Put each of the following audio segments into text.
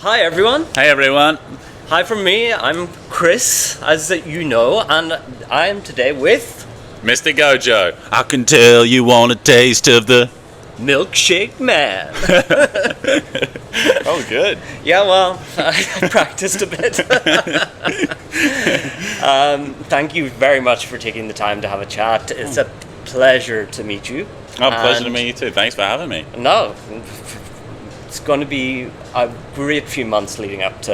Hi everyone. Hey everyone. Hi from me. I'm Chris, as you know, and I am today with Mr. Gojo. I can tell you want a taste of the Milkshake Man. Oh, good. Yeah, well, I practiced a bit. Thank you very much for taking the time to have a chat. It's a pleasure to meet you. Oh, pleasure to meet you too. Thanks for having me. No, it's going to be a great few months leading up to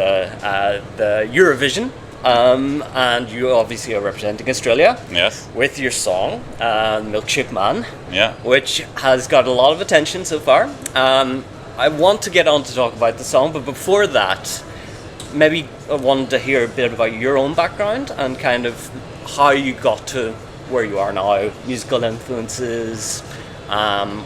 the Eurovision. And you obviously are representing Australia. Yes. With your song, Milkshake Man. Yeah. Which has got a lot of attention so far. I want to get on to talk about the song, but before that, maybe I wanted to hear a bit about your own background and kind of how you got to where you are now, musical influences,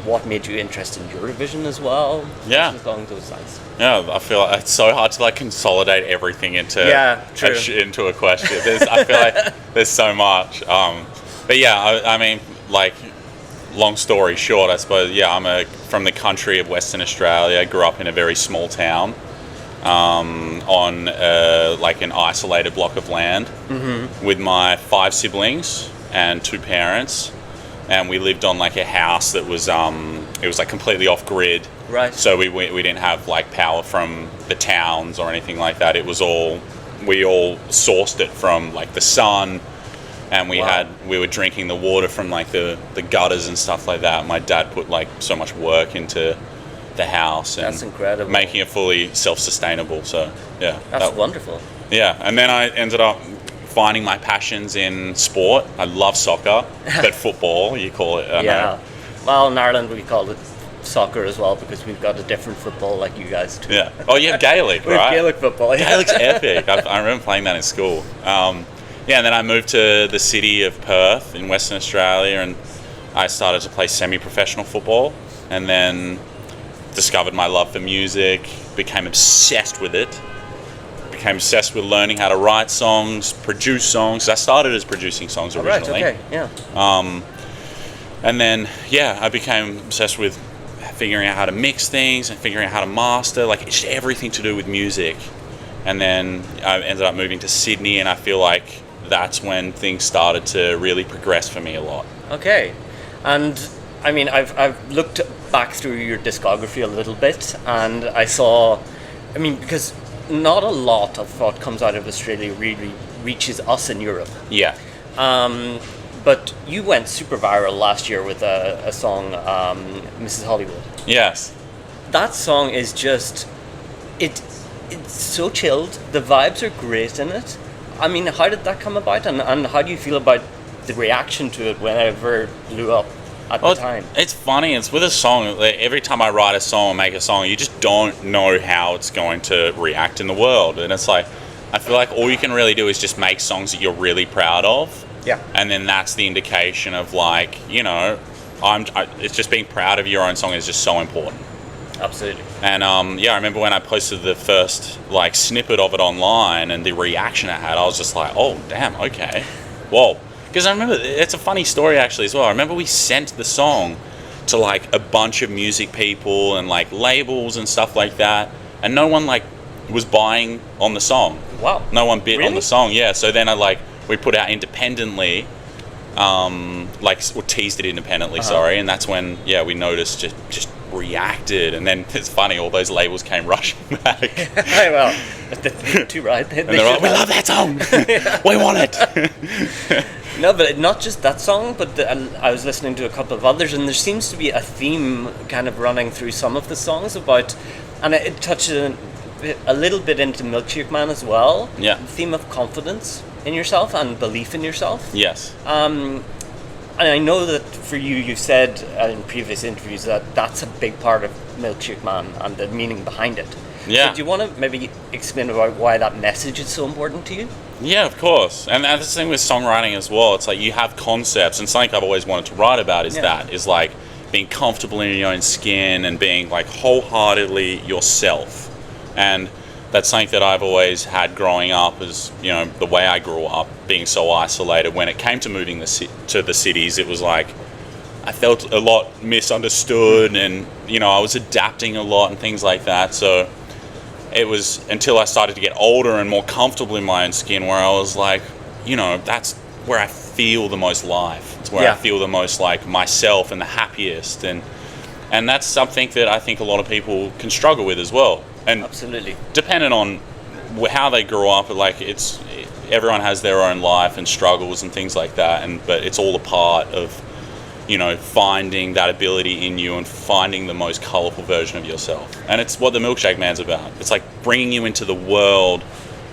what made you interested in Eurovision as well. Yeah. Along those lines. Yeah, I feel like it's so hard to like consolidate everything into into a question. I feel like there's so much. But yeah, I mean, like, long story short, I suppose. Yeah, I'm from the country of Western Australia. I grew up in a very small town, on like an isolated block of land, with my 5 siblings and 2 parents. And we lived on like a house that was it was like completely off grid. Right. So we didn't have like power from the towns or anything like that. It was we all sourced it from like the sun, and we were drinking the water from like the gutters and stuff like that. My dad put like so much work into the house and that's incredible, making it fully self-sustainable. So yeah, that's wonderful. Yeah, and then I ended up finding my passions in sport. I love soccer, but football, you call it. Yeah. Well, in Ireland we call it soccer as well because we've got a different football like you guys do. Yeah. Oh, you have Gaelic, we right? have Gaelic football. Yeah. Gaelic's epic. I remember playing that in school. And then I moved to the city of Perth in Western Australia, and I started to play semi-professional football, and then discovered my love for music, became obsessed with it. Became obsessed with learning how to write songs, produce songs. I started as producing songs originally. Right, okay, yeah. And then, I became obsessed with figuring out how to mix things and figuring out how to master, like just everything to do with music. And then I ended up moving to Sydney, and I feel like that's when things started to really progress for me a lot. Okay. And I mean, I've looked back through your discography a little bit, and I saw, because not a lot of what comes out of Australia really reaches us in Europe. Yeah. But you went super viral last year with a song, Mrs. Hollywood. Yes. That song is just, it's so chilled. The vibes are great in it. I mean, how did that come about, and how do you feel about the reaction to it whenever it blew up at the time? It's funny. It's with a song. Like, every time I write a song or make a song, you just don't know how it's going to react in the world. And it's like, I feel like all you can really do is just make songs that you're really proud of. Yeah. And then that's the indication of like, it's just being proud of your own song is just so important. Absolutely. And I remember when I posted the first like snippet of it online and the reaction it had, I was just like, oh damn, okay, whoa. Because I remember, it's a funny story actually as well. I remember we sent the song to like a bunch of music people and like labels and stuff like that, and no one like was buying on the song. Wow. No one bid Really? on the song. Yeah. So then we put out independently, or teased it independently. Sorry, and that's when we noticed just reacted, and then it's funny, all those labels came rushing back. Well, too right. And they're like, we love that song. We want it. No, but not just that song, but I was listening to a couple of others, and there seems to be a theme kind of running through some of the songs about, and it touches a little bit into Milkshake Man as well. Yeah. The theme of confidence in yourself and belief in yourself. Yes. And I know that for you, you've said in previous interviews that that's a big part of Milkshake Man and the meaning behind it. Yeah. So do you want to maybe explain about why that message is so important to you? Yeah, of course. And that's the thing with songwriting as well. It's like you have concepts, and something I've always wanted to write about is like being comfortable in your own skin and being like wholeheartedly yourself. And that's something that I've always had growing up, is, the way I grew up, being so isolated. When it came to moving to the cities, it was like I felt a lot misunderstood, and I was adapting a lot and things like that. So it was until I started to get older and more comfortable in my own skin where I was like, that's where I feel the most life. It's where I feel the most like myself and the happiest, and that's something that I think a lot of people can struggle with as well. And absolutely, depending on how they grew up, like everyone has their own life and struggles and things like that, but it's all a part of finding that ability in you and finding the most colorful version of yourself. And it's what the Milkshake Man's about. It's like bringing you into the world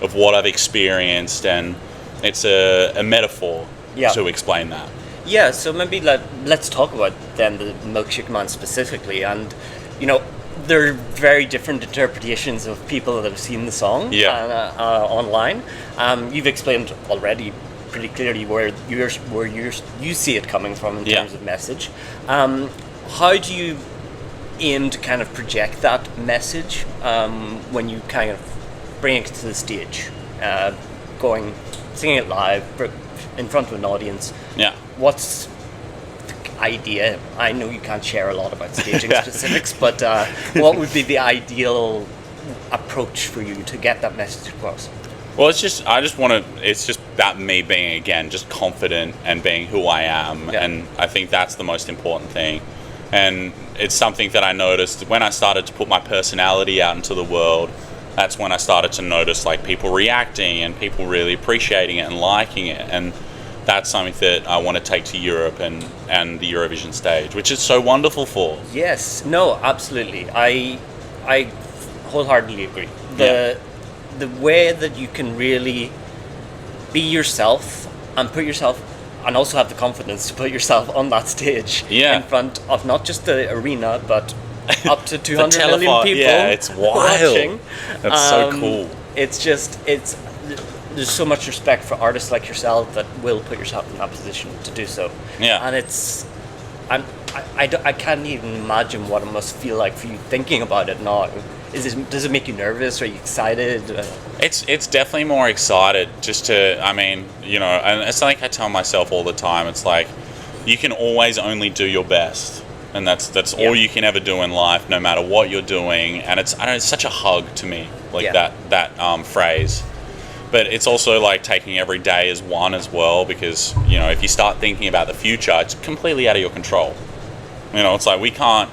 of what I've experienced, and it's a metaphor to explain that. Yeah, so maybe let's talk about then the Milkshake Man specifically. And there are very different interpretations of people that have seen the song online. You've explained already pretty clearly where you see it coming from in terms of message. How do you aim to kind of project that message when you kind of bring it to the stage, singing it live in front of an audience? Yeah. What's the idea? I know you can't share a lot about staging specifics, but what would be the ideal approach for you to get that message across? Well, it's just that me being, again, just confident and being who I am. Yeah. And I think that's the most important thing. And it's something that I noticed when I started to put my personality out into the world. That's when I started to notice like people reacting and people really appreciating it and liking it. And that's something that I want to take to Europe and the Eurovision stage, which is so wonderful for. Yes, no, absolutely. I wholeheartedly agree. The way that you can really be yourself and also have the confidence to put yourself on that stage in front of not just the arena, but up to 200 million people. Yeah, it's wild. Watching. That's so cool. There's so much respect for artists like yourself that will put yourself in that position to do so. Yeah. And I can't even imagine what it must feel like for you thinking about it now. Does it make you nervous? Are you excited? It's definitely more excited and it's like I tell myself all the time. It's like you can always only do your best, and that's all you can ever do in life, no matter what you're doing. And it's such a hug to me, like that phrase. But it's also like taking every day as one as well, because if you start thinking about the future, it's completely out of your control. It's like we can't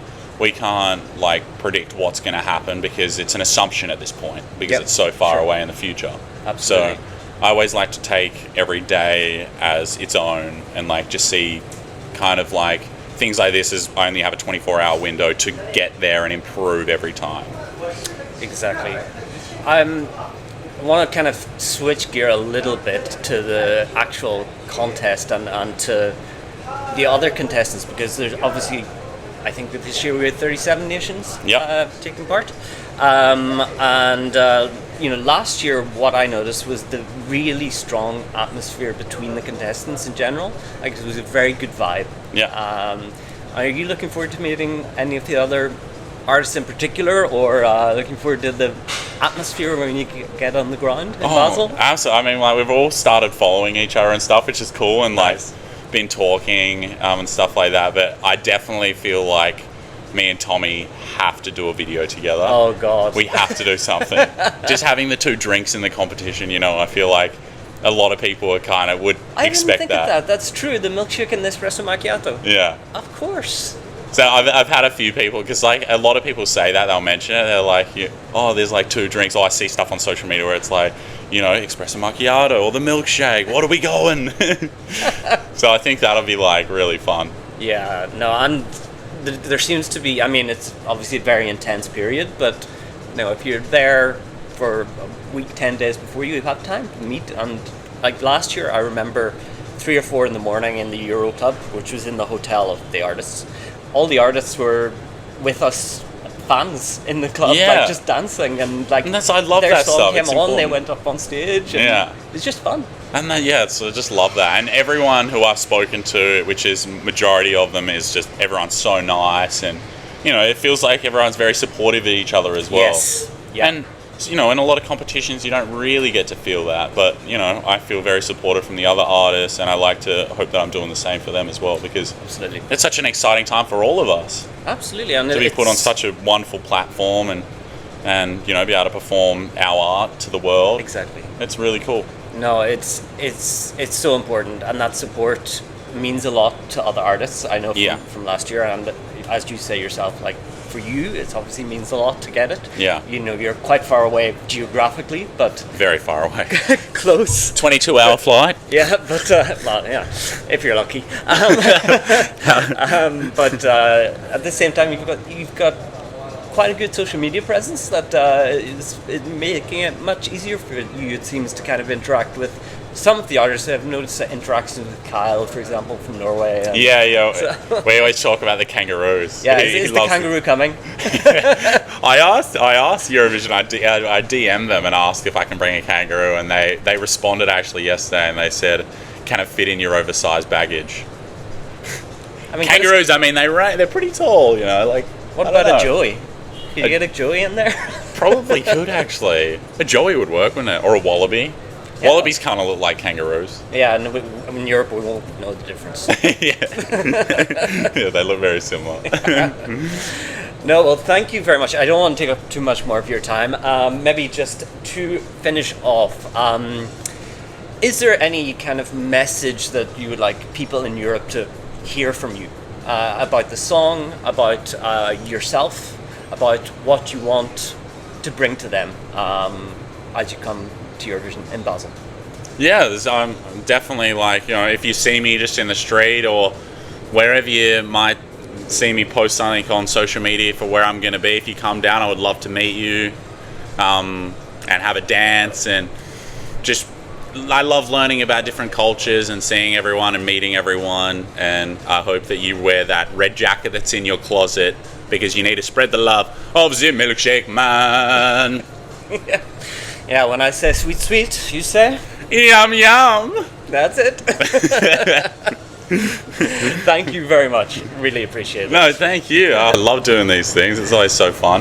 like predict what's going to happen because it's an assumption at this point, because it's so far away in the future. Absolutely. So I always like to take every day as its own and like just see kind of like things like this as I only have a 24-hour window to get there and improve every time. Exactly. I want to kind of switch gear a little bit to the actual contest and to the other contestants, because there's obviously, I think that this year we had 37 nations taking part. Last year what I noticed was the really strong atmosphere between the contestants in general. Like, it was a very good vibe. Yeah. Are you looking forward to meeting any of the other artists in particular, or looking forward to the atmosphere when you get on the ground in Basel? Absolutely. I mean, like, we've all started following each other and stuff, which is cool, and like been talking and stuff like that. But I definitely feel like me and Tommy have to do a video together. Oh God, we have to do something. Just having the two drinks in the competition, I feel like a lot of people would expect that. I didn't think of that. That's true. The milkshake and the espresso macchiato. Yeah. Of course. So I've had a few people, because like a lot of people say that, they'll mention it, they're like, there's like two drinks. I see stuff on social media where it's like, espresso macchiato or the milkshake, what are we going? So I think that'll be like really fun. Yeah, no, and there seems to be, it's obviously a very intense period, but if you're there for a week, 10 days before, you have time to meet. And like last year, I remember 3 or 4 in the morning in the Euro Club, which was in the hotel of the artists. All the artists were with us, fans in the club, like just dancing, and like I love that stuff. Their song came on, they went up on stage, and it was just fun. And so I just love that. And everyone who I've spoken to, which is majority of them, is just everyone's so nice, and it feels like everyone's very supportive of each other as well. Yes. Yeah. And in a lot of competitions you don't really get to feel that, but I feel very supportive from the other artists, and I like to hope that I'm doing the same for them as well, because absolutely, it's such an exciting time for all of us. Absolutely, and to be put on such a wonderful platform, and and be able to perform our art to the world. Exactly. It's really cool. No, it's so important, and that support means a lot to other artists. I know from last year, and as you say yourself, like for you, it obviously means a lot to get it. Yeah. You're quite far away geographically, but very far away. Close. 22-hour flight. Yeah, but well, yeah, if you're lucky. But at the same time, you've got quite a good social media presence that is making it much easier for you, it seems, to kind of interact with some of the artists. I've noticed interactions with Kyle, for example, from Norway. We always talk about the kangaroos. Yeah, is the kangaroo coming? I asked Eurovision, I DM'd them and asked if I can bring a kangaroo, and they responded actually yesterday, and they said, can it fit in your oversized baggage? I mean, kangaroos, they're pretty tall, like... What about a joey? Could you get a joey in there? Probably could, actually. A joey would work, wouldn't it? Or a wallaby. Yeah. Wallabies kind of look like kangaroos. Yeah, and in Europe we won't know the difference. Yeah, they look very similar. No, well, thank you very much. I don't want to take up too much more of your time. Maybe just to finish off, is there any kind of message that you would like people in Europe to hear from you about the song, about yourself, about what you want to bring to them as you come to Eurovision in Basel? Yeah, I'm definitely if you see me just in the street or wherever you might see me post something on social media for where I'm going to be, if you come down, I would love to meet you and have a dance. And just, I love learning about different cultures and seeing everyone and meeting everyone. And I hope that you wear that red jacket that's in your closet, because you need to spread the love of the Milkshake Man. Yeah, when I say sweet, sweet, you say? Yum, yum. That's it. Thank you very much. Really appreciate it. No, thank you. I love doing these things. It's always so fun.